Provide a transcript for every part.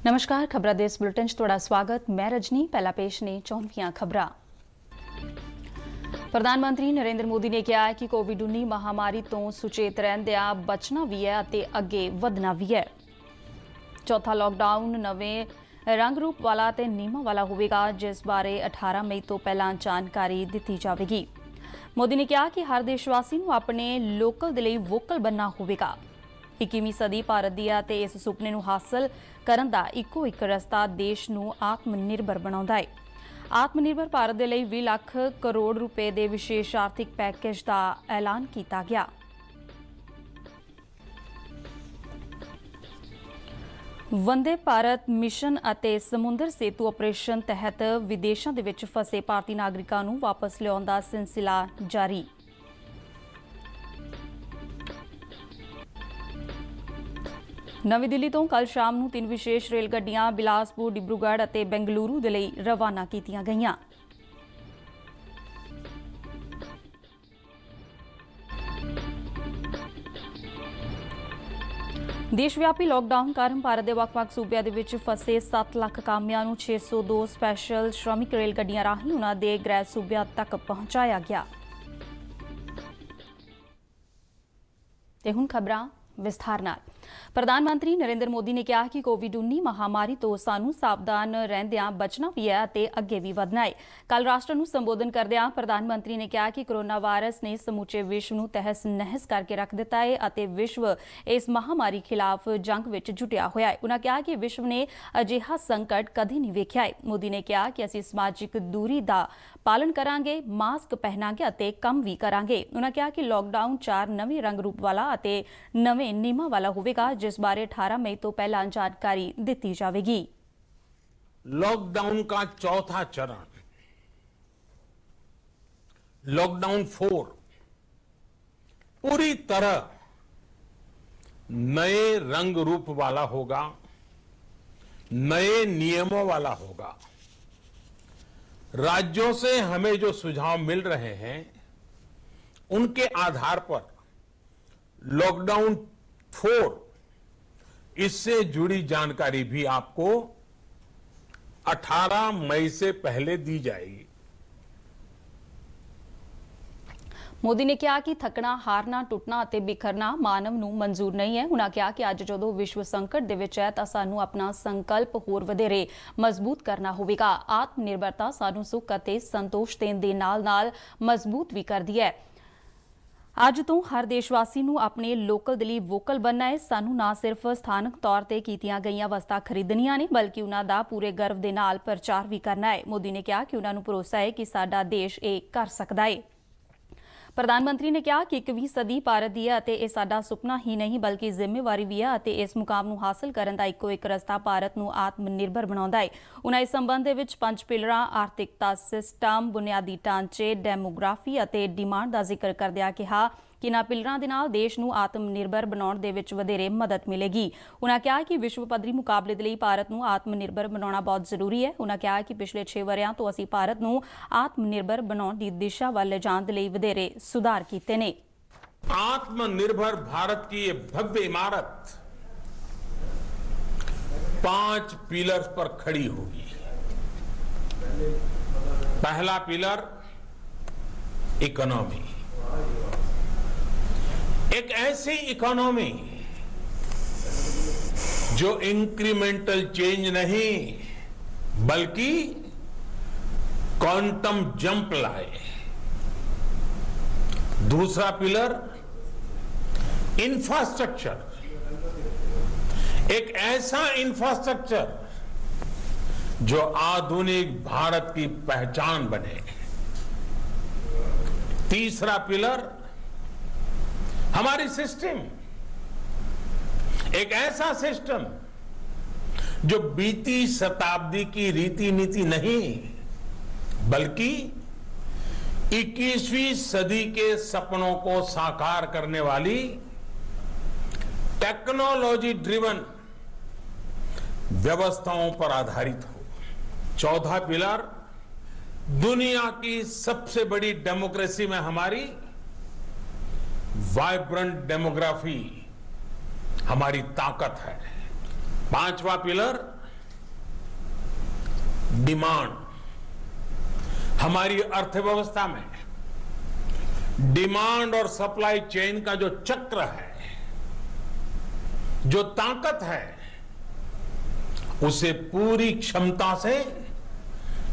नमस्कार, खबरां दे इस बुलेटिन च तुहाडा स्वागत। मैं रजनी। पहला पेश ने 24 खबरां। प्रधानमंत्री नरेंद्र मोदी ने कहा है कि कोविड-19 महामारी तो सुचेत रहंदियां बचना भी है अते अगे वधना भी है। चौथा लॉकडाउन नवें रंग रूप वाला ते नियमां वाला होवेगा, जिस बारे 18 मई तो पहला जानकारी दी जाएगी। मोदी ने कहा कि हर देशवासी नूं अपने लोकल दे लई वोकल बनना होवेगा। 21वीं सदी भारत दी है ते इस सुपने नूं हासिल करन दा इक्को एक रस्ता देश नूं आत्मनिर्भर बनाउंदा है। आत्मनिर्भर भारत दे लई 20 लाख करोड़ रुपए दे विशेष आर्थिक पैकेज दा ऐलान कीता गया। वंदे भारत मिशन अते समुद्र सेतु ऑपरेशन तहत विदेशों दे विच फसे भारतीय नागरिकां नूं वापस लियाउण दा सिलसिला जारी। नवी दिल्ली तो कल शाम नूं 3 विशेष रेल गड्डियां बिलासपुर, डिब्रूगढ़ अते बेंगलुरु दे लई रवाना कीतियां गईयां। देशव्यापी लॉकडाउन कारण भारत दे वख-वख सूबिਆਂ ਦੇ ਵਿੱਚ फसे 7 ਲੱਖ ਕਾਮਿਆਂ ਨੂੰ 602 स्पैशल श्रमिक रेल गड्डियां ਰਾਹੀਂ उन्हां दे गृह सूबिਆਂ तक पहुंचाया गया। ਤੇ ਹੁਣ ਖਬਰਾਂ विस्तार नाल। प्रधानमंत्री नरेंद्र मोदी ने कहा कि कोविड-19 महामारी तो सानू सावधान रहंदियां बचना भी है ते अगे भी वधना है। कल राष्ट्र नूं संबोधन करदियां प्रधानमंत्री ने कहा कि कोरोना वायरस ने समूचे विश्व नूं तहस नहस करके रख दिता है अते विश्व इस महामारी खिलाफ जंग विच जुटिया होया है। उन्होंने कहा कि विश्व ने अजिहा संकट कदे नहीं वेख्या है। मोदी ने कहा कि असीं समाजिक दूरी दा पालन करांगे, मास्क पहनांगे अते कम भी करांगे। उन्होंने कहा कि लॉकडाउन 4 नवे रंग रूप वाला अते नवे नियमां वाला होवेगा, जिस बारे 18 मई तो पहला जानकारी दी जाएगी। लॉकडाउन का चौथा चरण लॉकडाउन 4 पूरी तरह नए रंग रूप वाला होगा, नए नियमों वाला होगा। राज्यों से हमें जो सुझाव मिल रहे हैं उनके आधार पर लॉकडाउन 4 इससे जुड़ी जानकारी भी आपको 18 मई से पहले दी जाएगी। मोदी ने कहा कि थकना, हारना, टुटना अते बिखरना मानव नूं मंजूर नहीं है। उन्होंने कहा कि अज जदों विश्व संकट दे विच है तां सानूं अपना संकल्प होर वधेरे मजबूत करना होवेगा। आत्मनिर्भरता सानूं सुख अते संतोष देण दे नाल-नाल मजबूत भी करदी है। अज तो हर देशवासी नूं अपने लोकल दे लई वोकल बनना है। सानूं ना सिर्फ स्थानक तौर ते कीतियां गईयां वस्तां खरीदणीਆਂ ने, बल्कि उन्हां दा पूरे गर्व दे नाल प्रचार भी करना है। मोदी ने कहा कि उन्हां नूं भरोसा है कि साडा देश ये कर सकदा है। प्रधानमंत्री ने कहा कि 21वीं सदी भारत दी है अते इह साडा सुपना ही नहीं बल्कि जिम्मेवारी भी है अते इस मुकाम नूं हासिल करन दा इक्को एक रस्ता भारत नूं आत्मनिर्भर बनाउंदा है। उन्हां इस संबंध दे विच 5 पिलरां आर्थिकता, सिस्टम, बुनियादी ढांचे, डेमोग्राफी अते डिमांड दा जिक्र करदिआं कहा कि इन्हां पिलरां दे नाल देश नूं आत्मनिर्भर बनाउण दे विच वधेरे मदद मिलेगी। उन्होंने कहा कि विश्व पद्धरी मुकाबले दे लई भारत नूं आत्मनिर्भर बनाउणा बहुत जरूरी है। उन्होंने कहा कि पिछले 6 वरियां तो असीं भारत नूं आत्मनिर्भर बनाउण दी दिशा वल लिजाण दे लई वधेरे सुधार कीते ने। आत्मनिर्भर भारत की ये भव्य इमारत 5 पिलर्स पर खड़ी होगी। पहला पिलर इकोनॉमी, एक ऐसी इकोनॉमी जो इंक्रीमेंटल चेंज नहीं बल्कि क्वांटम जंप लाए। दूसरा पिलर इंफ्रास्ट्रक्चर, एक ऐसा इंफ्रास्ट्रक्चर जो आधुनिक भारत की पहचान बने। तीसरा पिलर हमारी सिस्टम, एक ऐसा सिस्टम जो बीती शताब्दी की रीति नीति नहीं बल्कि 21वीं सदी के सपनों को साकार करने वाली टेक्नोलॉजी ड्रिवन व्यवस्थाओं पर आधारित हो। चौथा पिलर दुनिया की सबसे बड़ी डेमोक्रेसी में हमारी वाइब्रेंट डेमोग्राफी हमारी ताकत है। पांचवा पिलर डिमांड, हमारी अर्थव्यवस्था में डिमांड और सप्लाई चेन का जो चक्र है, जो ताकत है, उसे पूरी क्षमता से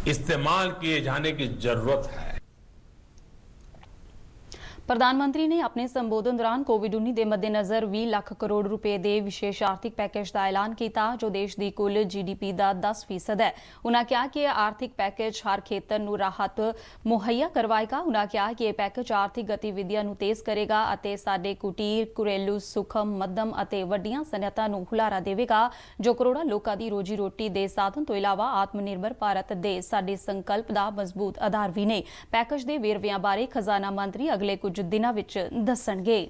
इस्तेमाल किए जाने की जरूरत है। ਪ੍ਰਧਾਨ ਮੰਤਰੀ ਨੇ ਆਪਣੇ ਸੰਬੋਧਨ ਦੌਰਾਨ ਕੋਵਿਡ-19 ਦੇ ਮੱਦੇਨਜ਼ਰ 20 ਲੱਖ ਕਰੋੜ ਰੁਪਏ ਦੇ ਵਿਸ਼ੇਸ਼ ਆਰਥਿਕ ਪੈਕੇਜ ਦਾ ਐਲਾਨ ਕੀਤਾ, ਜੋ ਦੇਸ਼ ਦੀ ਕੁੱਲ GDP ਦਾ 10% ਹੈ। ਉਨ੍ਹਾਂ ਕਿਹਾ ਕਿ ਇਹ ਆਰਥਿਕ ਪੈਕੇਜ ਹਰ ਖੇਤਰ ਨੂੰ ਰਾਹਤ ਮੁਹੱਈਆ ਕਰਵਾਏਗਾ। ਉਨ੍ਹਾਂ ਕਿਹਾ ਕਿ ਇਹ ਪੈਕੇਜ ਆਰਥਿਕ ਗਤੀਵਿਧੀਆਂ ਨੂੰ ਤੇਜ਼ ਕਰੇਗਾ ਅਤੇ ਸਾਡੇ ਕੁਟੀਰ, ਘਰੇਲੂ, ਸੂਖਮ, ਮੱਧਮ ਅਤੇ ਵੱਡੀਆਂ ਸਨਅਤਾਂ ਨੂੰ ਹੁਲਾਰਾ ਦੇਵੇਗਾ, ਜੋ ਕਰੋੜਾਂ ਲੋਕਾਂ ਦੀ ਰੋਜੀ ਰੋਟੀ ਦੇ ਸਾਧਨ ਤੋਂ ਇਲਾਵਾ ਆਤਮ ਨਿਰਭਰ ਭਾਰਤ ਦੇ ਸਾਡੇ ਸੰਕਲਪ ਦਾ ਮਜ਼ਬੂਤ ਆਧਾਰ ਵੀ ਨੇ। ਪੈਕੇਜ ਦੇ ਵੇਰਵਿਆਂ ਬਾਰੇ ਖਜ਼ਾਨਾ ਮੰਤਰੀ ਅਗਲੇ ਕੁਝ ਦਿਨਾਂ ਵਿੱਚ ਦੱਸਣਗੇ।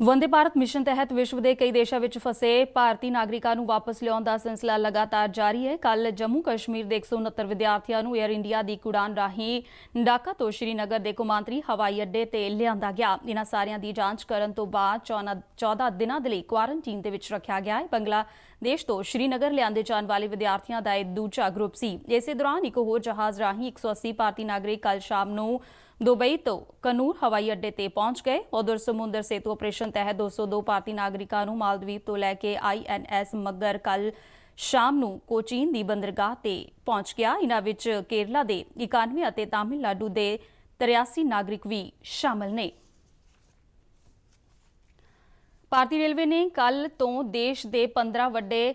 ਵੰਦੇ ਭਾਰਤ ਮਿਸ਼ਨ ਤਹਿਤ ਵਿਸ਼ਵ ਦੇ ਕਈ ਦੇਸ਼ਾਂ ਵਿੱਚ ਫਸੇ ਭਾਰਤੀ ਨਾਗਰਿਕਾਂ ਨੂੰ ਵਾਪਸ ਲਿਆਉਣ ਦਾ ਸਿਲਸਿਲਾ ਲਗਾਤਾਰ ਜਾਰੀ ਹੈ। ਕੱਲ ਜੰਮੂ ਕਸ਼ਮੀਰ ਦੇ 169 ਵਿਦਿਆਰਥੀਆਂ ਨੂੰ 에ਅਰ ਇੰਡੀਆ ਦੀ ਉਡਾਨ ਰਾਹੀਂ ਢਾਕਾ ਤੋਂ ਸ਼੍ਰੀਨਗਰ ਦੇ ਕੌਮਾਂਤਰੀ ਹਵਾਈ ਅੱਡੇ ਤੇ ਲਿਆਂਦਾ ਗਿਆ। ਇਹਨਾਂ ਸਾਰਿਆਂ ਦੀ ਜਾਂਚ ਕਰਨ ਤੋਂ ਬਾਅਦ 14 ਦਿਨਾਂ ਦੇ ਲਈ ਕੁਆਰੰਟੀਨ ਦੇ ਵਿੱਚ ਰੱਖਿਆ ਗਿਆ ਹੈ। ਬੰਗਲਾਦੇਸ਼ ਤੋਂ ਸ਼੍ਰੀਨਗਰ ਲਿਆਂਦੇ ਜਾਣ ਵਾਲੇ ਵਿਦਿਆਰਥੀਆਂ ਦਾ ਇਹ ਦੂਜਾ ਗਰੁੱਪ ਸੀ। ਇਸੇ ਦੌਰਾਨ ਇੱਕ ਹੋਰ ਜਹਾਜ਼ ਰਾਹੀਂ 180 ਭਾਰਤੀ ਨਾਗਰਿਕ ਕੱਲ ਸ਼ਾਮ ਨੂੰ ਦੁਬਈ ਤੋਂ ਕਨੂਰ ਹਵਾਈ ਅੱਡੇ ਤੇ ਪਹੁੰਚ ਗਏ। ਉਧਰ ਸਮੁੰਦਰ ਸੇਤੂ ਆਪਰੇਸ਼ਨ ਤਹਿਤ 202 ਭਾਰਤੀ ਨਾਗਰਿਕਾਂ ਨੂੰ ਮਾਲਦੀਵ ਤੋਂ ਲੈ ਕੇ INS ਮੱਗਰ ਕੱਲ ਸ਼ਾਮ ਨੂੰ ਕੋਚੀਨ ਦੀ ਬੰਦਰਗਾਹ ਤੇ ਪਹੁੰਚ ਗਿਆ। ਇਹਨਾਂ ਵਿੱਚ ਕੇਰਲਾ ਦੇ 91 ਅਤੇ ਤਾਮਿਲਨਾਡੂ ਦੇ 83 ਨਾਗਰਿਕ ਵੀ ਸ਼ਾਮਲ ਨੇ। ਭਾਰਤੀ ਰੇਲਵੇ ਨੇ ਕੱਲ ਤੋਂ ਦੇਸ਼ ਦੇ 15 ਵੱਡੇ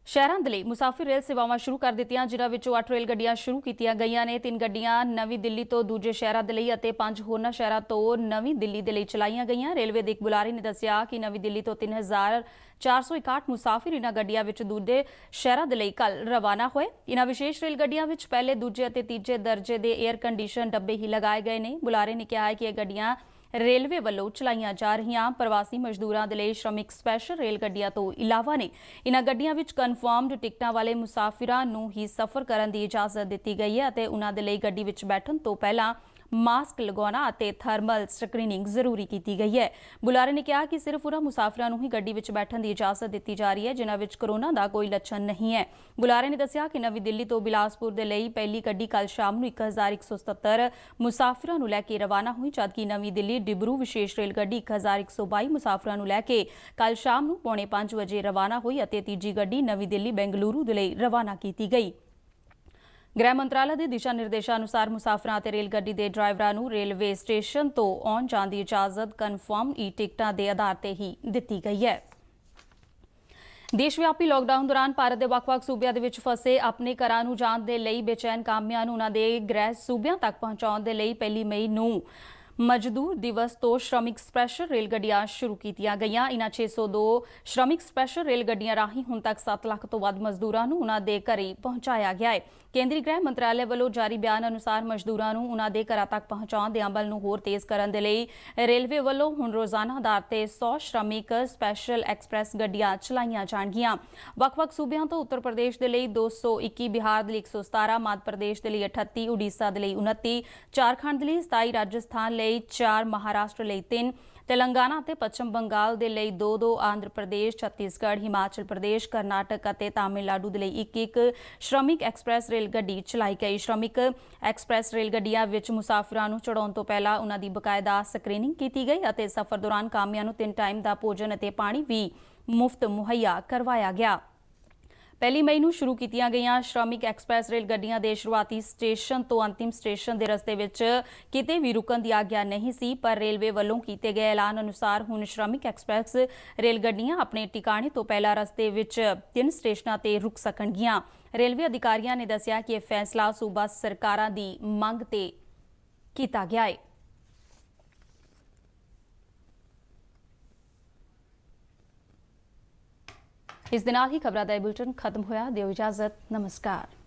ਸ਼ਹਿਰਾਂ ਦੇ ਲਈ ਮੁਸਾਫਿਰ ਰੇਲ ਸੇਵਾਵਾਂ ਸ਼ੁਰੂ ਕਰ ਦਿੱਤੀਆਂ, ਜਿਨ੍ਹਾਂ ਵਿੱਚੋਂ 8 ਰੇਲ ਗੱਡੀਆਂ ਸ਼ੁਰੂ ਕੀਤੀਆਂ ਗਈਆਂ ਨੇ। 3 ਗੱਡੀਆਂ ਨਵੀਂ ਦਿੱਲੀ ਤੋਂ ਦੂਜੇ ਸ਼ਹਿਰਾਂ ਦੇ ਲਈ ਅਤੇ 5 ਹੋਰਨਾਂ ਸ਼ਹਿਰਾਂ ਤੋਂ ਨਵੀਂ ਦਿੱਲੀ ਦੇ ਲਈ ਚਲਾਈਆਂ ਗਈਆਂ। ਰੇਲਵੇ ਦੇ ਇੱਕ ਬੁਲਾਰੇ ਨੇ ਦੱਸਿਆ ਕਿ ਨਵੀਂ ਦਿੱਲੀ ਤੋਂ 3461 ਮੁਸਾਫਿਰ ਇਹਨਾਂ ਗੱਡੀਆਂ ਵਿੱਚ ਦੂਜੇ ਸ਼ਹਿਰਾਂ ਦੇ ਲਈ ਕੱਲ ਰਵਾਨਾ ਹੋਏ। ਇਹਨਾਂ ਵਿਸ਼ੇਸ਼ ਰੇਲ ਗੱਡੀਆਂ ਵਿੱਚ ਪਹਿਲੇ, ਦੂਜੇ ਅਤੇ ਤੀਜੇ ਦਰਜੇ ਦੇ 에ਅਰ ਕੰਡੀਸ਼ਨ ਡੱਬੇ ਹੀ ਲਗਾਏ ਗਏ ਨੇ। ਬੁਲਾਰੇ ਨੇ ਕਿਹਾ ਹੈ ਕਿ ਇਹ ਗੱਡੀਆਂ ਰੇਲਵੇ ਵੱਲੋਂ ਚਲਾਈਆਂ ਜਾ ਰਹੀਆਂ ਪ੍ਰਵਾਸੀ ਮਜ਼ਦੂਰਾਂ ਦੇ ਲਈ ਸ਼੍ਰਮਿਕ ਸਪੈਸ਼ਲ ਰੇਲ ਗੱਡੀਆਂ ਤੋਂ ਇਲਾਵਾ ਨੇ। ਇਹਨਾਂ ਗੱਡੀਆਂ ਵਿੱਚ ਕਨਫਰਮਡ ਟਿਕਟਾਂ ਵਾਲੇ ਮੁਸਾਫਿਰਾਂ ਨੂੰ ਹੀ ਸਫ਼ਰ ਕਰਨ ਦੀ ਇਜਾਜ਼ਤ ਦਿੱਤੀ ਗਈ ਹੈ ਅਤੇ ਉਹਨਾਂ ਦੇ ਲਈ ਗੱਡੀ ਵਿੱਚ ਬੈਠਣ ਤੋਂ ਪਹਿਲਾਂ ਮਾਸਕ ਲਗਾਉਣਾ ਅਤੇ ਥਰਮਲ ਸਕਰੀਨਿੰਗ ਜ਼ਰੂਰੀ ਕੀਤੀ ਗਈ ਹੈ। ਬੁਲਾਰੇ ਨੇ ਕਿਹਾ ਕਿ ਸਿਰਫ ਉਹਨਾਂ ਮੁਸਾਫਿਰਾਂ ਨੂੰ ਹੀ ਗੱਡੀ ਵਿੱਚ ਬੈਠਣ ਦੀ ਇਜਾਜ਼ਤ ਦਿੱਤੀ ਜਾ ਰਹੀ ਹੈ ਜਿਨ੍ਹਾਂ ਵਿੱਚ ਕੋਰੋਨਾ ਦਾ ਕੋਈ ਲੱਛਣ ਨਹੀਂ ਹੈ। ਬੁਲਾਰੇ ਨੇ ਦੱਸਿਆ ਕਿ ਨਵੀਂ ਦਿੱਲੀ ਤੋਂ ਬਿਲਾਸਪੁਰ ਦੇ ਲਈ ਪਹਿਲੀ ਗੱਡੀ ਕੱਲ ਸ਼ਾਮ ਨੂੰ 1177 ਮੁਸਾਫਿਰਾਂ ਨੂੰ ਲੈ ਕੇ ਰਵਾਨਾ ਹੋਈ, ਜਦਕਿ ਨਵੀਂ ਦਿੱਲੀ ਡਿਬਰੂ ਵਿਸ਼ੇਸ਼ ਰੇਲ ਗੱਡੀ 1122 ਮੁਸਾਫਿਰਾਂ ਨੂੰ ਲੈ ਕੇ ਕੱਲ ਸ਼ਾਮ ਨੂੰ 4:45 ਵਜੇ ਰਵਾਨਾ ਹੋਈ ਅਤੇ ਤੀਜੀ ਗੱਡੀ ਨਵੀਂ ਦਿੱਲੀ ਬੈਂਗਲੁਰੂ ਦੇ ਲਈ ਰਵਾਨਾ ਕੀਤੀ ਗਈ। ਗ੍ਰਹਿ ਮੰਤਰਾਲਾ ਦੇ ਦਿਸ਼ਾ ਨਿਰਦੇਸ਼ਾਂ ਅਨੁਸਾਰ ਮੁਸਾਫਰਾਂ ਅਤੇ ਰੇਲ ਗੱਡੀ ਦੇ ਡਰਾਈਵਰਾਂ ਨੂੰ ਰੇਲਵੇ ਸਟੇਸ਼ਨ ਤੋਂ ਆਉਣ ਜਾਣ ਦੀ ਇਜਾਜ਼ਤ ਕਨਫਰਮ ਟਿਕਟਾਂ ਦੇ ਆਧਾਰ ਤੇ ਹੀ ਦਿੱਤੀ ਗਈ ਹੈ। ਦੇਸ਼ ਵਿਆਪੀ ਲਾਕਡਾਊਨ ਦੌਰਾਨ ਭਾਰਤ ਦੇ ਵੱਖ-ਵੱਖ ਸੂਬਿਆਂ ਦੇ ਵਿੱਚ ਫਸੇ ਆਪਣੇ ਘਰਾਂ ਨੂੰ ਜਾਣ ਦੇ ਲਈ ਬੇਚੈਨ ਕਾਮਿਆਂ ਨੂੰ ਉਹਨਾਂ ਦੇ ਗ੍ਰਹਿ ਸੂਬਿਆਂ ਤੱਕ ਪਹੁੰਚਾਉਣ ਦੇ ਲਈ 1 ਮਈ ਨੂੰ ਮਜ਼ਦੂਰ ਦਿਵਸ ਤੋਂ ਸ਼੍ਰਮਿਕ ਸਪੈਸ਼ਲ ਰੇਲ ਗੱਡੀਆਂ ਸ਼ੁਰੂ ਕੀਤੀਆਂ ਗਈਆਂ। ਇਨ੍ਹਾਂ 602 ਸ਼੍ਰਮਿਕ ਸਪੈਸ਼ਲ ਰੇਲ ਗੱਡੀਆਂ ਰਾਹੀਂ ਹੁਣ ਤੱਕ 7 ਲੱਖ ਤੋਂ ਵੱਧ ਮਜ਼ਦੂਰਾਂ ਨੂੰ ਉਹਨਾਂ ਦੇ ਘਰੇ ਪਹੁੰਚਾਇਆ ਗਿਆ ਹੈ। ਕੇਂਦਰੀ ਗ੍ਰਹਿ ਮੰਤਰਾਲੇ ਵੱਲੋਂ ਜਾਰੀ ਬਿਆਨ ਅਨੁਸਾਰ ਮਜ਼ਦੂਰਾਂ ਨੂੰ ਉਹਨਾਂ ਦੇ ਘਰਾਂ ਤੱਕ ਪਹੁੰਚਾਉਣ ਦੇ ਅਮਲ ਨੂੰ ਹੋਰ ਤੇਜ਼ ਕਰਨ ਦੇ ਲਈ ਰੇਲਵੇ ਵੱਲੋਂ ਹੁਣ ਰੋਜ਼ਾਨਾ ਆਧਾਰ ਤੇ 100 ਸ਼੍ਰਮਿਕ ਸਪੈਸ਼ਲ ਐਕਸਪ੍ਰੈਸ ਗੱਡੀਆਂ ਚਲਾਈਆਂ ਜਾਣਗੀਆਂ। ਵੱਖ-ਵੱਖ ਸੂਬਿਆਂ ਤੋਂ ਉੱਤਰ ਪ੍ਰਦੇਸ਼ ਦੇ ਲਈ 221, ਬਿਹਾਰ ਦੇ ਲਈ 117, ਮੱਧ ਪ੍ਰਦੇਸ਼ ਦੇ ਲਈ 38, ਉੜੀਸਾ ਦੇ ਲਈ 29, ਝਾਰਖੰਡ ਦੇ ਲਈ 27, ਰਾਜਸਥਾਨ ਲਈ 4, ਮਹਾਰਾਸ਼ਟਰ ਲਈ 3, तेलंगाना ਅਤੇ ਪੱਛਮ ਬੰਗਾਲ ਦੇ ਲਈ 2-2, ਆਂਧਰ ਪ੍ਰਦੇਸ਼, ਛੱਤੀਸਗੜ੍ਹ, ਹਿਮਾਚਲ ਪ੍ਰਦੇਸ਼, ਕਰਨਾਟਕ ਅਤੇ ਤਾਮਿਲਨਾਡੂ ਦੇ ਲਈ 1-1 ਸ਼੍ਰਮਿਕ ਐਕਸਪ੍ਰੈਸ ਰੇਲ ਗੱਡੀ ਚਲਾਈ ਗਈ। ਸ਼੍ਰਮਿਕ ਐਕਸਪ੍ਰੈਸ ਰੇਲ ਗੱਡੀਆਂ ਵਿੱਚ ਮੁਸਾਫਿਰਾਂ ਨੂੰ ਚੜਾਉਣ ਤੋਂ ਪਹਿਲਾਂ ਉਹਨਾਂ ਦੀ ਬਕਾਇਦਾ ਸਕਰੀਨਿੰਗ ਕੀਤੀ ਗਈ ਅਤੇ ਸਫ਼ਰ ਦੌਰਾਨ ਕਾਮਿਆਂ ਨੂੰ 3 ਟਾਈਮ ਦਾ ਭੋਜਨ ਅਤੇ ਪਾਣੀ ਵੀ ਮੁਫਤ ਮੁਹੱਈਆ ਕਰਵਾਇਆ ਗਿਆ। 1 ਮਈ ਨੂੰ ਸ਼ੁਰੂ ਕੀਤੀਆਂ ਗਈਆਂ ਸ਼੍ਰਮਿਕ ਐਕਸਪ੍ਰੈਸ ਰੇਲ ਗੱਡੀਆਂ ਦੇ ਸ਼ੁਰੂਆਤੀ ਸਟੇਸ਼ਨ ਤੋਂ ਅੰਤਿਮ ਸਟੇਸ਼ਨ ਦੇ ਰਸਤੇ ਵਿੱਚ ਕਿਤੇ ਵੀ ਰੁਕਣ ਦੀ ਆਗਿਆ ਨਹੀਂ ਸੀ, ਪਰ ਰੇਲਵੇ ਵੱਲੋਂ ਕੀਤੇ ਗਏ ਐਲਾਨ ਅਨੁਸਾਰ ਹੁਣ ਸ਼੍ਰਮਿਕ ਐਕਸਪ੍ਰੈਸ ਰੇਲ ਗੱਡੀਆਂ ਆਪਣੇ ਟਿਕਾਣੇ ਤੋਂ ਪਹਿਲਾਂ ਰਸਤੇ ਵਿੱਚ 3 ਸਟੇਸ਼ਨਾਂ ਤੇ ਰੁਕ ਸਕਣਗੀਆਂ। ਰੇਲਵੇ ਅਧਿਕਾਰੀਆਂ ਨੇ ਦੱਸਿਆ ਕਿ ਇਹ ਫੈਸਲਾ ਸੂਬਾ ਸਰਕਾਰਾਂ ਦੀ ਮੰਗ ਤੇ ਕੀਤਾ ਗਿਆ ਹੈ। ਇਸ ਦੇ ਨਾਲ ਹੀ ਖਬਰਾਂ ਦਾ ਇਹ ਬੁਲੇਟਿਨ ਖਤਮ ਹੋਇਆ। ਦਿਓ ਇਜਾਜ਼ਤ। ਨਮਸਕਾਰ।